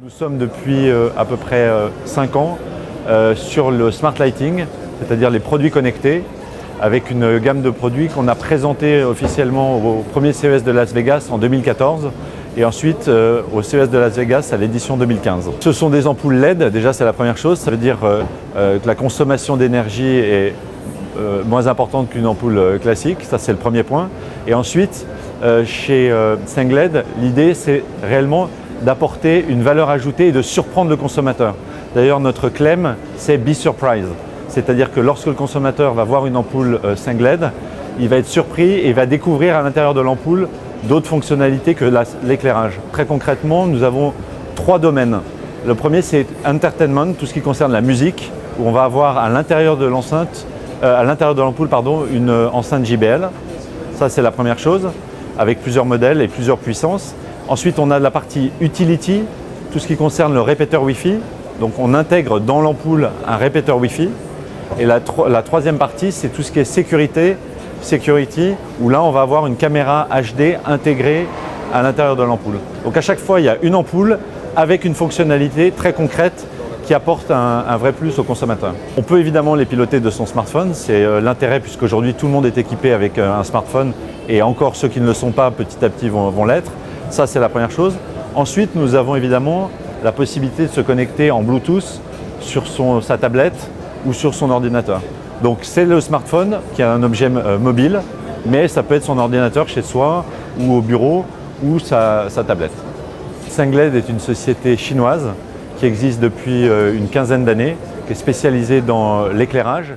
Nous sommes depuis à peu près 5 ans sur le Smart Lighting, c'est-à-dire les produits connectés, avec une gamme de produits qu'on a présenté officiellement au premier CES de Las Vegas en 2014 et ensuite au CES de Las Vegas à l'édition 2015. Ce sont des ampoules LED, déjà c'est la première chose, ça veut dire que la consommation d'énergie est moins importante qu'une ampoule classique, ça c'est le premier point. Et ensuite, chez Sengled, l'idée c'est réellement d'apporter une valeur ajoutée et de surprendre le consommateur. D'ailleurs, notre claim, c'est Be Surprised. C'est-à-dire que lorsque le consommateur va voir une ampoule Sengled, il va être surpris et il va découvrir à l'intérieur de l'ampoule d'autres fonctionnalités que l'éclairage. Très concrètement, nous avons 3 domaines. Le premier, c'est Entertainment, tout ce qui concerne la musique, où on va avoir à l'intérieur de l'enceinte, l'ampoule, une enceinte JBL. Ça, c'est la première chose, avec plusieurs modèles et plusieurs puissances. Ensuite, on a la partie Utility, tout ce qui concerne le répéteur Wi-Fi. Donc, on intègre dans l'ampoule un répéteur Wi-Fi. Et la troisième partie, c'est tout ce qui est Security, où là, on va avoir une caméra HD intégrée à l'intérieur de l'ampoule. Donc, à chaque fois, il y a une ampoule avec une fonctionnalité très concrète qui apporte un vrai plus au consommateur. On peut évidemment les piloter de son smartphone, c'est l'intérêt puisqu'aujourd'hui tout le monde est équipé avec un smartphone et encore ceux qui ne le sont pas petit à petit vont l'être. Ça c'est la première chose. Ensuite nous avons évidemment la possibilité de se connecter en Bluetooth sur sa tablette ou sur son ordinateur. Donc c'est le smartphone qui est un objet mobile, mais ça peut être son ordinateur chez soi ou au bureau ou sa tablette. Sengled est une société chinoise qui existe depuis une quinzaine d'années, qui est spécialisée dans l'éclairage.